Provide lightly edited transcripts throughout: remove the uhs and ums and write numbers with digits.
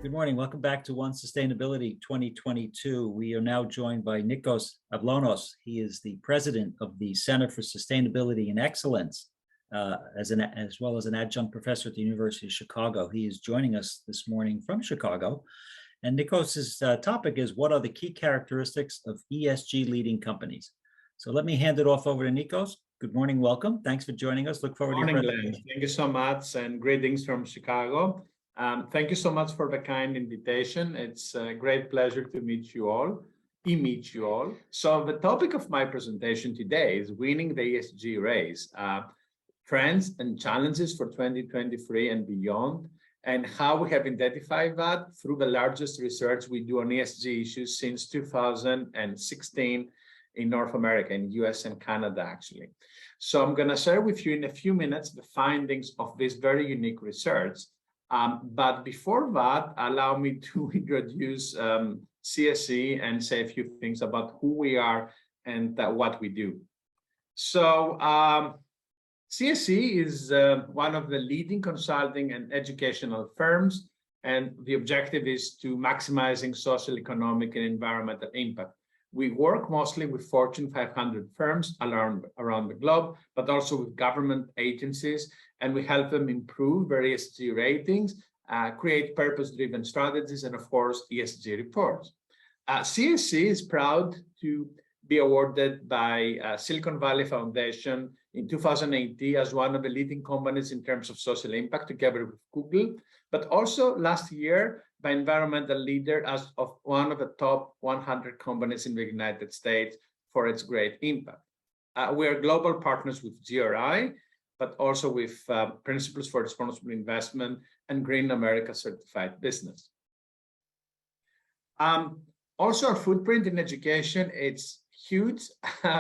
Good morning. Welcome back to One Sustainability 2022. We are now joined by Nikos Avlonas. He is the president of the Center for Sustainability and Excellence, as well as an adjunct professor at the University of Chicago. He is joining us this morning from Chicago. And Nikos's topic is, what are the key characteristics of ESG leading companies? So let me hand it off over to Nikos. Good morning. Welcome. Thanks for joining us. Look forward to your presentation. Morning, Glenn. Thank you so much, and greetings from Chicago. Thank you so much for the kind invitation. It's a great pleasure to meet you all. So the topic of my presentation today is winning the ESG race, trends and challenges for 2023 and beyond, and how we have identified that through the largest research we do on ESG issues since 2016 in North America, in US and Canada, actually. So I'm going to share with you in a few minutes the findings of this very unique research. But before that, allow me to introduce CSE and say a few things about who we are and what we do. So CSE is one of the leading consulting and educational firms, and the objective is to maximizing social, economic, and environmental impact. We work mostly with Fortune 500 firms around the globe, but also with government agencies, and we help them improve their ESG ratings, create purpose-driven strategies, and of course, ESG reports. CSE is proud to be awarded by Silicon Valley Foundation in 2018 as one of the leading companies in terms of social impact, together with Google, but also last year by Environmental Leader as of one of the top 100 companies in the United States for its great impact. We are global partners with GRI, but also with Principles for Responsible Investment and Green America Certified Business. Also, our footprint in education, it's huge.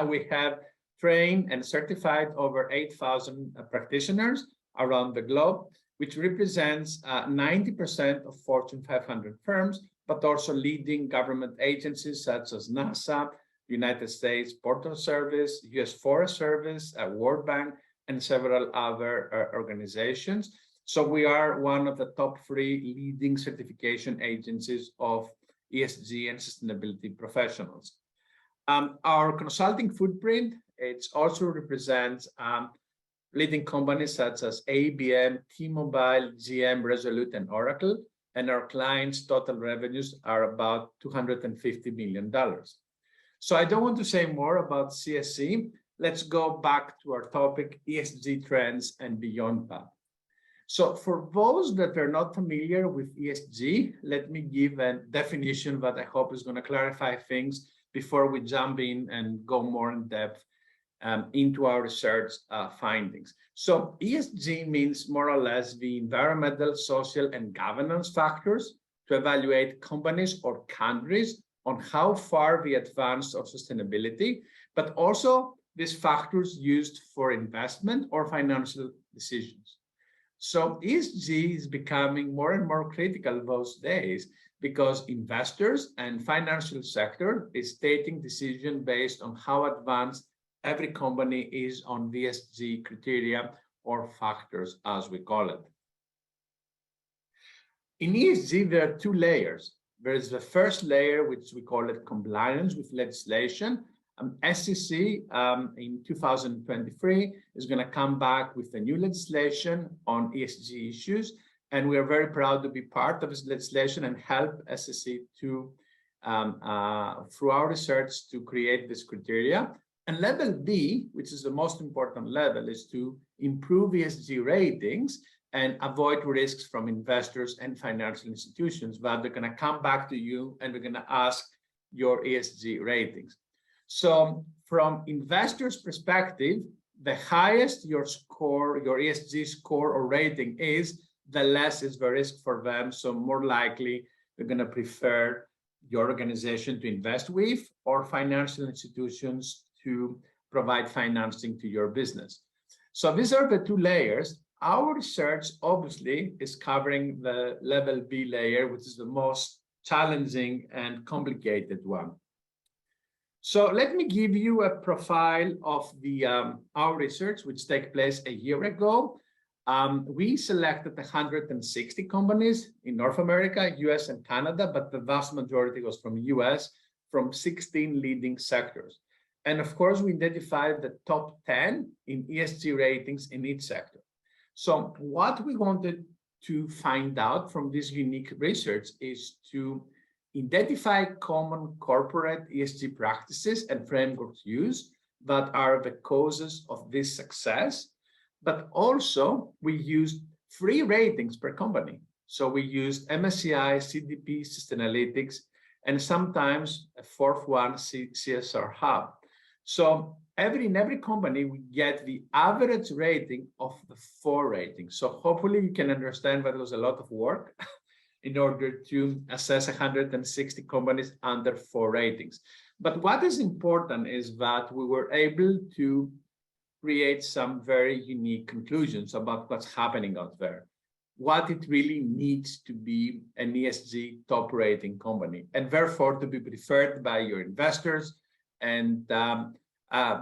We have trained and certified over 8,000 practitioners around the globe, which represents 90% of Fortune 500 firms, but also leading government agencies such as NASA, United States Postal Service, US Forest Service, World Bank, and several other organizations. So we are one of the top 3 leading certification agencies of ESG and sustainability professionals. Our consulting footprint, it also represents leading companies such as IBM, T-Mobile, GM, Resolute, and Oracle, and our clients' total revenues are about $250 million. So I don't want to say more about CSE. Let's go back to our topic, ESG trends and beyond that. So for those that are not familiar with ESG, let me give a definition that I hope is going to clarify things before we jump in and go more in depth into our research findings. So ESG means more or less the environmental, social, and governance factors to evaluate companies or countries on how far they advanced on sustainability, but also these factors used for investment or financial decisions. So ESG is becoming more and more critical those days because investors and financial sector is taking decisions based on how advanced every company is on ESG criteria or factors, as we call it. In ESG, there are 2 layers. There is the first layer, which we call it compliance with legislation. SEC in 2023 is going to come back with a new legislation on ESG issues, and we are very proud to be part of this legislation and help SEC to, through our research, to create this criteria. And level B, which is the most important level, is to improve ESG ratings and avoid risks from investors and financial institutions, but they're going to come back to you and they're going to ask your ESG ratings. So from investors' perspective, the highest your score, your ESG score or rating is, the less is the risk for them. So more likely, they're going to prefer your organization to invest with or financial institutions to provide financing to your business. So these are the 2 layers. Our research obviously is covering the level B layer, which is the most challenging and complicated one. So let me give you a profile of the our research, which took place a year ago. We selected 160 companies in North America, US, and Canada, but the vast majority was from US, from 16 leading sectors. And of course, we identified the top 10 in ESG ratings in each sector. So what we wanted to find out from this unique research is to identify common corporate ESG practices and frameworks used that are the causes of this success. But also, we used 3 ratings per company. So we used MSCI, CDP, Sustainalytics, and sometimes a 4th one, CSR Hub. So in every company, we get the average rating of the 4 ratings. So hopefully you can understand that it was a lot of work in order to assess 160 companies under 4 ratings. But what is important is that we were able to create some very unique conclusions about what's happening out there, what it really needs to be an ESG top rating company, and therefore to be preferred by your investors and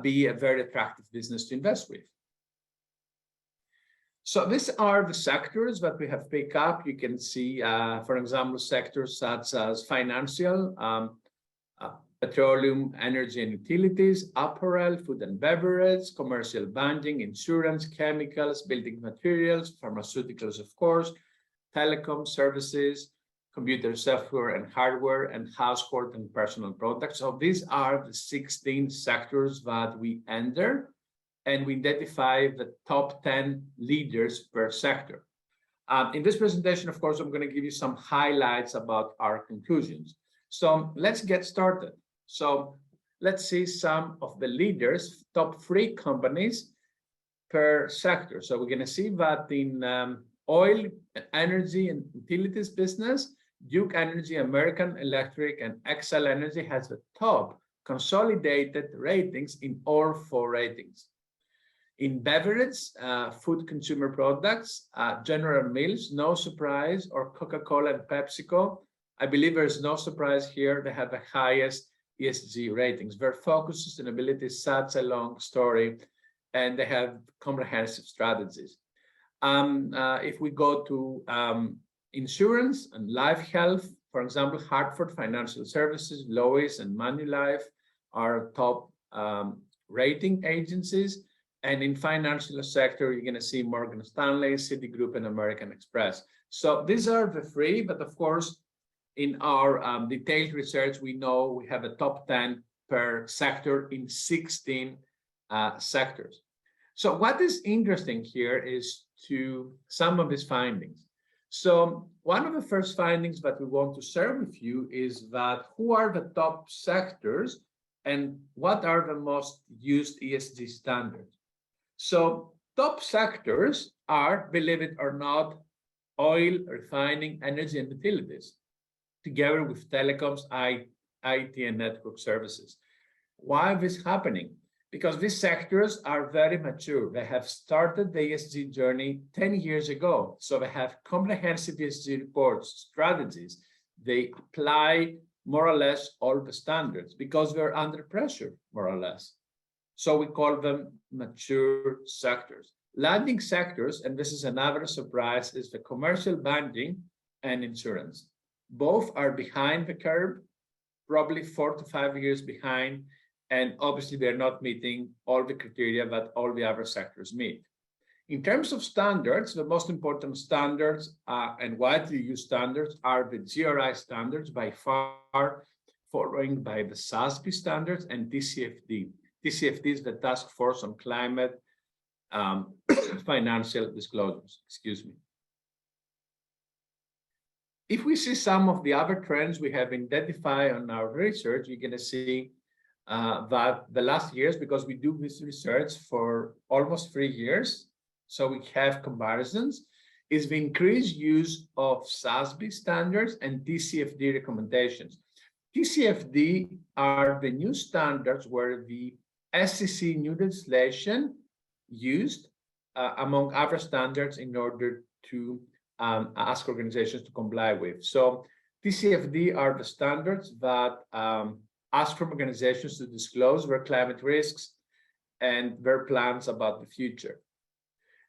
be a very attractive business to invest with. So these are the sectors that we have picked up. You can see, for example, sectors such as financial, petroleum, energy and utilities, apparel, food and beverage, commercial banking, insurance, chemicals, building materials, pharmaceuticals, of course, telecom services, computer software and hardware, and household and personal products. So these are the 16 sectors that we enter, and we identify the top 10 leaders per sector. In this presentation, of course, I'm going to give you some highlights about our conclusions. So let's get started. So let's see some of the leaders, top 3 companies per sector. So we're going to see that in oil, energy, and utilities business, Duke Energy, American Electric, and Xcel Energy has the top consolidated ratings in all 4 ratings. In beverage, food consumer products, General Mills, no surprise, or Coca-Cola and PepsiCo, I believe there's no surprise here, they have the highest ESG ratings. Their focus sustainability is such a long story, and they have comprehensive strategies. If we go to insurance and life health, for example, Hartford Financial Services, Lois, and Manulife are top rating agencies. And in financial sector, you're going to see Morgan Stanley, Citigroup, and American Express. So these are the 3, but of course, in our detailed research, we know we have a top 10 per sector in 16 sectors. So what is interesting here is to some of these findings. So one of the first findings that we want to share with you is that who are the top sectors and what are the most used ESG standards. So top sectors are, believe it or not, oil, refining, energy, and utilities, together with telecoms, IT, and network services. Why is this happening? Because these sectors are very mature. They have started the ESG journey 10 years ago. So they have comprehensive ESG reports, strategies. They apply more or less all the standards because they're under pressure, more or less. So we call them mature sectors. Lagging sectors, and this is another surprise, is the commercial banking and insurance. Both are behind the curve, probably 4 to 5 years behind, and obviously they're not meeting all the criteria that all the other sectors meet. In terms of standards, the most important standards and widely used standards are the GRI standards, by far, following by the SASB standards and TCFD. TCFD is the Task Force on Climate Financial Disclosures, excuse me. If we see some of the other trends we have identified on our research, you're going to see that the last years, because we do this research for almost 3 years, so we have comparisons, is the increased use of SASB standards and TCFD recommendations. TCFD are the new standards where the SEC new legislation used among other standards in order to ask organizations to comply with. So TCFD are the standards that ask from organizations to disclose their climate risks and their plans about the future.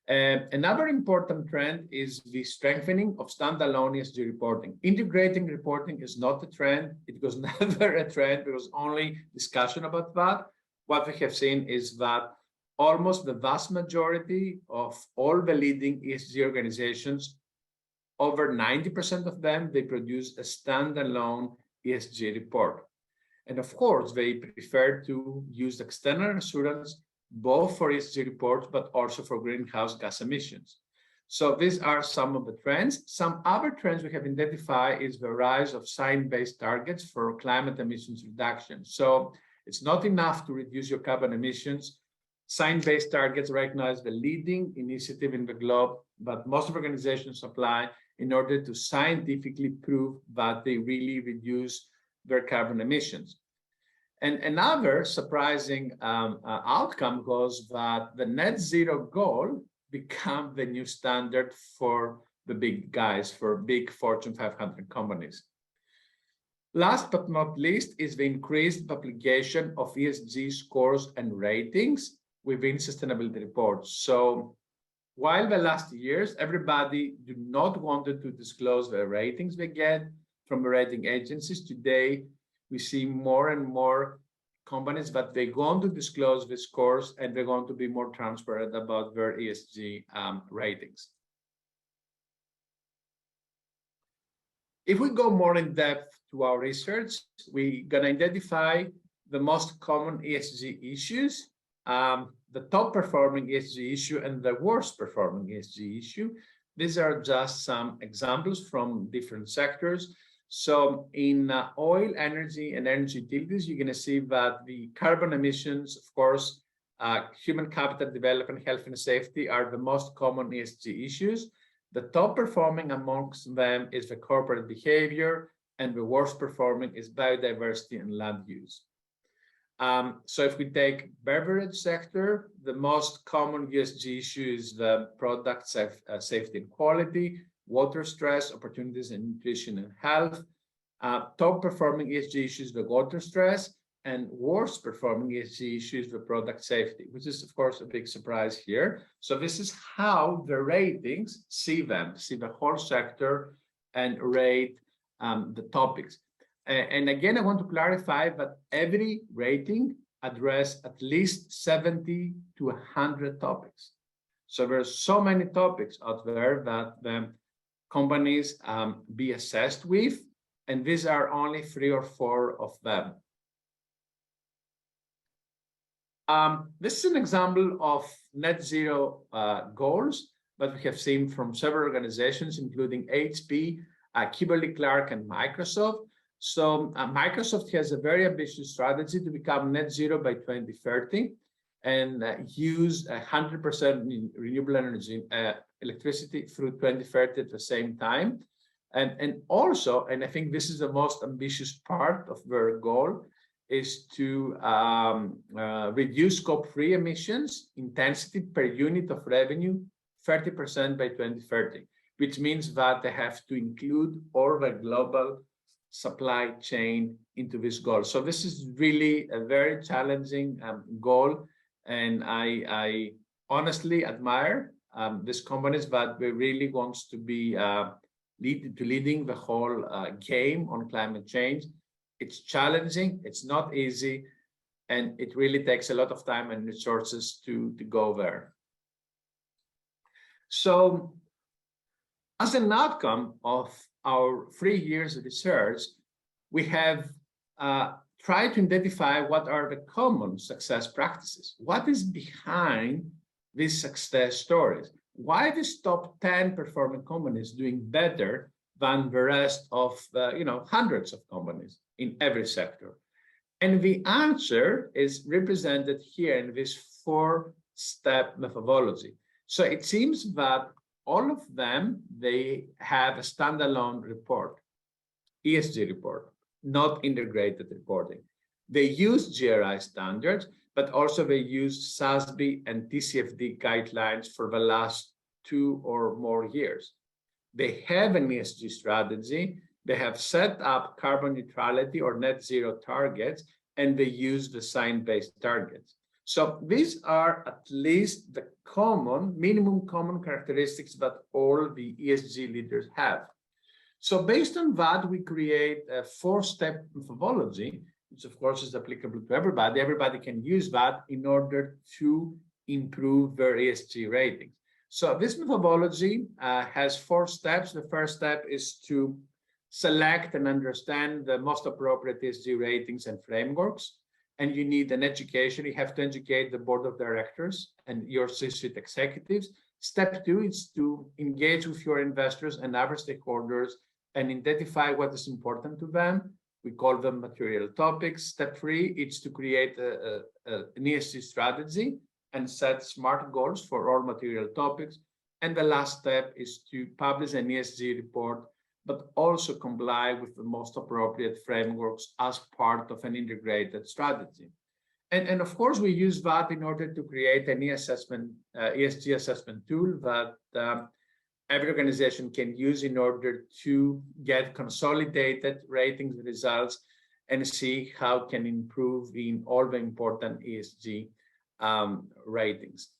Another important trend is the strengthening of standalone ESG reporting. Integrating reporting is not a trend. It was never a trend. There was only discussion about that. What we have seen is that almost the vast majority of all the leading ESG organizations, over 90% of them, they produce a standalone ESG report. And of course, they prefer to use external assurance both for ESG reports, but also for greenhouse gas emissions. So these are some of the trends. Some other trends we have identified is the rise of science-based targets for climate emissions reduction. So it's not enough to reduce your carbon emissions. Science-based targets right now is the leading initiative in the globe, but most organizations apply in order to scientifically prove that they really reduce their carbon emissions. And another surprising outcome was that the net zero goal became the new standard for the big guys, for big Fortune 500 companies. Last but not least is the increased publication of ESG scores and ratings within sustainability reports. So while the last years, everybody do not wanted to disclose the ratings they get from the rating agencies, today we see more and more companies that they're going to disclose the scores and they're going to be more transparent about their ESG ratings. If we go more in depth to our research, we're going to identify the most common ESG issues, the top performing ESG issue and the worst performing ESG issue. These are just some examples from different sectors. So in oil, energy, and energy utilities, you're going to see that the carbon emissions, of course, human capital development, health and safety are the most common ESG issues. The top performing amongst them is the corporate behavior, and the worst performing is biodiversity and land use. So if we take beverage sector, the most common ESG issue is the product safety and quality, water stress, opportunities in nutrition and health. Top performing ESG issues, the water stress, and worst performing ESG issues, the product safety, which is of course a big surprise here. So this is how the ratings see the whole sector and rate the topics. And again, I want to clarify that every rating addresses at least 70 to 100 topics. So there's so many topics out there that the companies be assessed with, and these are only 3 or 4 of them. This is an example of net zero goals that we have seen from several organizations, including HP, Kimberly-Clark, and Microsoft. So Microsoft has a very ambitious strategy to become net zero by 2030 and use 100% renewable energy electricity through 2030 at the same time. And also, and I think this is the most ambitious part of their goal, is to reduce scope 3 emissions intensity per unit of revenue 30% by 2030, which means that they have to include all the global supply chain into this goal. So this is really a very challenging goal, and I honestly admire these companies that they really wants to be leading the whole game on climate change. It's challenging, it's not easy, and it really takes a lot of time and resources to go there. So as an outcome of our 3 years of research, we have tried to identify what are the common success practices. What is behind these success stories? Why these top 10 performing companies doing better than the rest of hundreds of companies in every sector? And the answer is represented here in this 4-step methodology. So it seems that all of them, they have a standalone report, ESG report, not integrated reporting. They use GRI standards, but also they use SASB and TCFD guidelines for the last 2 or more years. They have an ESG strategy, they have set up carbon neutrality or net zero targets, and they use the science-based targets. So these are at least the minimum common characteristics that all the ESG leaders have. So based on that, we create a 4-step methodology, which of course is applicable to everybody. Everybody can use that in order to improve their ESG ratings. So this methodology has 4 steps. The first step is to select and understand the most appropriate ESG ratings and frameworks. And you need an education. You have to educate the board of directors and your C-suite executives. Step 2 is to engage with your investors and other stakeholders and identify what is important to them. We call them material topics. Step 3 is to create an ESG strategy and set SMART goals for all material topics. And the last step is to publish an ESG report, but also comply with the most appropriate frameworks as part of an integrated strategy. And of course, we use that in order to create an ESG assessment tool that every organization can use in order to get consolidated ratings results and see how can improve in all the important ESG ratings.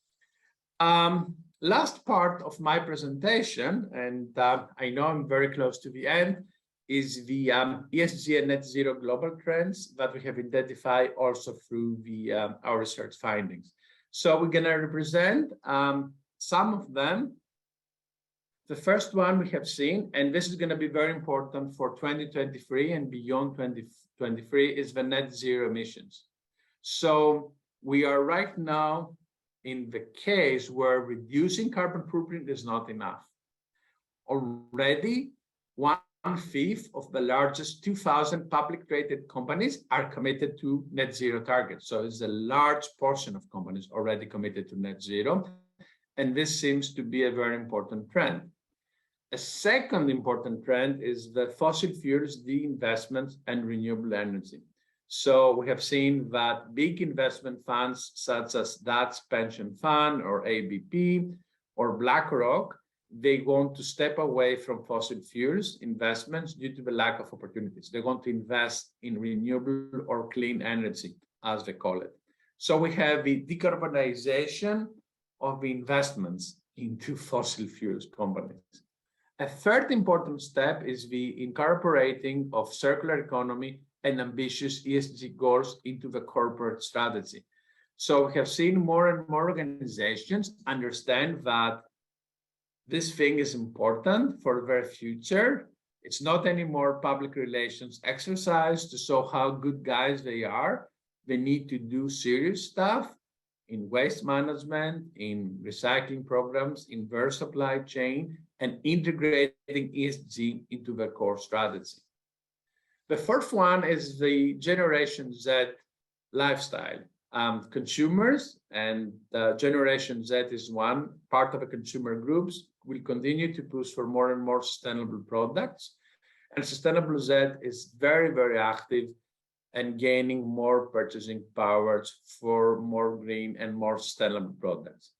Last part of my presentation, and I know I'm very close to the end, is the ESG and net zero global trends that we have identified also through our research findings. So we're going to represent some of them. The first one we have seen, and this is going to be very important for 2023 and beyond 2023, is the net zero emissions. So we are right now in the case where reducing carbon footprint is not enough. Already, 1/5 of the largest 2,000 public traded companies are committed to net zero targets. So it's a large portion of companies already committed to net zero. And this seems to be a very important trend. A second important trend is the fossil fuels de-investment and renewable energy. So we have seen that big investment funds such as Dutch Pension Fund or ABP or BlackRock, they want to step away from fossil fuels investments due to the lack of opportunities. They want to invest in renewable or clean energy, as they call it. So we have the decarbonization of the investments into fossil fuels companies. A third important step is the incorporating of circular economy and ambitious ESG goals into the corporate strategy. So we have seen more and more organizations understand that this thing is important for their future. It's not anymore public relations exercise to show how good guys they are. They need to do serious stuff in waste management, in recycling programs, in their supply chain, and integrating ESG into their core strategy. The fourth one is the Generation Z lifestyle. Consumers, and Generation Z is one part of the consumer groups, will continue to push for more and more sustainable products. And Sustainable Z is very, very active and gaining more purchasing powers for more green and more sustainable products.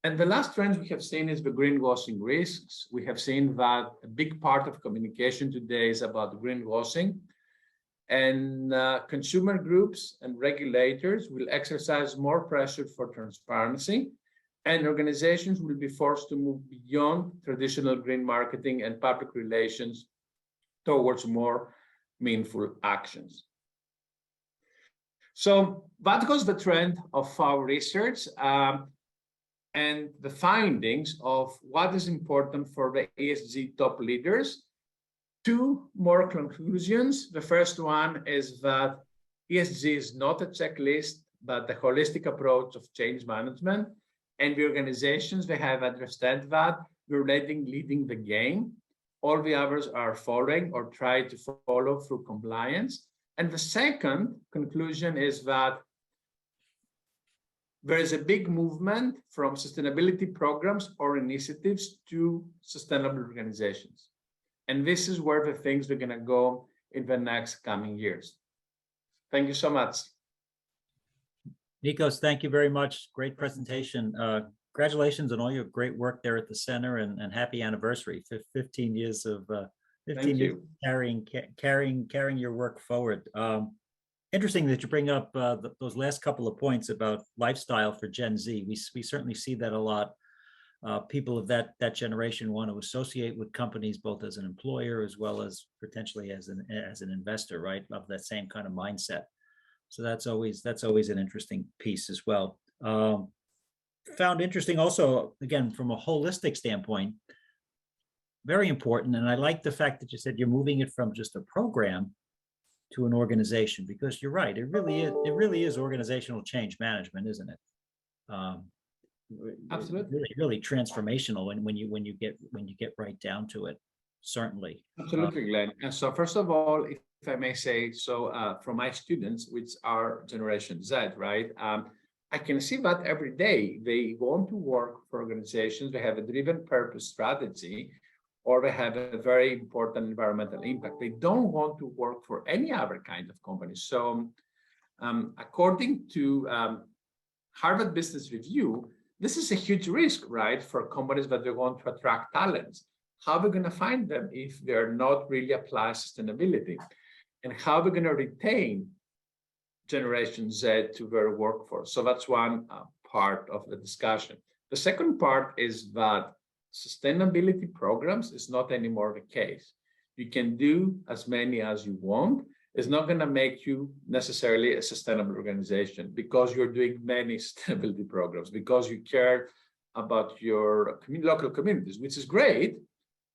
And the last trend we have seen is the greenwashing risks. We have seen that a big part of communication today is about greenwashing. And consumer groups and regulators will exercise more pressure for transparency, and organizations will be forced to move beyond traditional green marketing and public relations towards more meaningful actions. So that was the trend of our research and the findings of what is important for the ESG top leaders. Two more conclusions. The first one is that ESG is not a checklist, but a holistic approach of change management. And the organizations, they have understood that we're leading the game. All the others are following or try to follow through compliance. And the second conclusion is that there is a big movement from sustainability programs or initiatives to sustainable organizations. And this is where the things are going to go in the next coming years. Thank you so much. Nikos, thank you very much. Great presentation. Congratulations on all your great work there at the center, and happy anniversary. 15 years of 15 years carrying your work forward. interesting that you bring up those last couple of points about lifestyle for Gen Z. We certainly see that a lot. People of that generation want to associate with companies both as an employer as well as potentially as an investor, right? Of that same kind of mindset. So that's always an interesting piece as well. Found interesting also, again, from a holistic standpoint, very important. And I like the fact that you said you're moving it from just a program to an organization, because you're right. It really is organizational change management, isn't it? Absolutely. Really transformational when you get right down to it, certainly. Absolutely, Glenn. And so first of all, if I may say so, from my students, which are Generation Z, right? I can see that every day. They want to work for organizations, they have a driven purpose strategy, or they have a very important environmental impact. They don't want to work for any other kind of company. So according to Harvard Business Review, this is a huge risk, right, for companies that they want to attract talents. How are we going to find them if they're not really applying sustainability? And how are we going to retain Generation Z to their workforce? So that's one part of the discussion. The second part is that sustainability programs is not anymore the case. You can do as many as you want. It's not going to make you necessarily a sustainable organization because you're doing many sustainability programs, because you care about your local communities, which is great,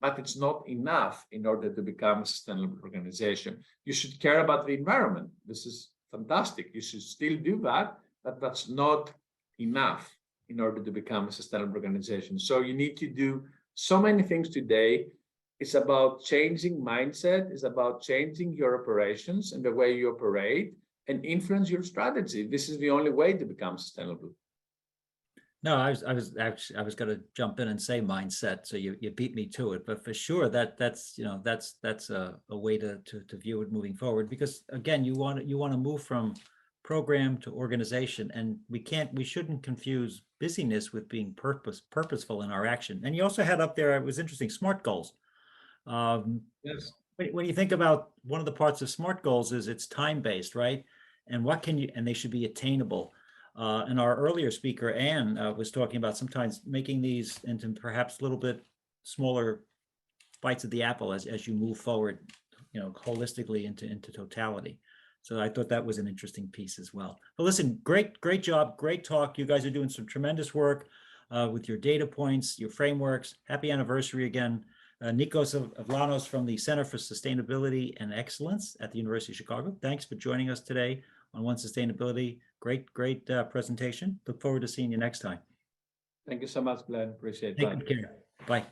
but it's not enough in order to become a sustainable organization. You should care about the environment. This is fantastic. You should still do that, but that's not enough in order to become a sustainable organization. So you need to do so many things today. It's about changing mindset. It's about changing your operations and the way you operate and influence your strategy. This is the only way to become sustainable. No, I was going to jump in and say mindset. So you beat me to it, but for sure that's a way to view it moving forward, because again, you want to move from program to organization, and we shouldn't confuse busyness with being purposeful in our action. And you also had up there, it was interesting, SMART goals. Yes. When you think about one of the parts of SMART goals is it's time-based, right? And and they should be attainable. And our earlier speaker, Anne, was talking about sometimes making these into perhaps a little bit smaller bites of the apple as you move forward, holistically into totality. So I thought that was an interesting piece as well. But listen, great job, great talk. You guys are doing some tremendous work with your data points, your frameworks. Happy anniversary again. Nikos Avlonas from the Center for Sustainability and Excellence at the University of Chicago. Thanks for joining us today on One Sustainability. Great presentation. Look forward to seeing you next time. Thank you so much, Glenn. Appreciate it. Take good care. Bye.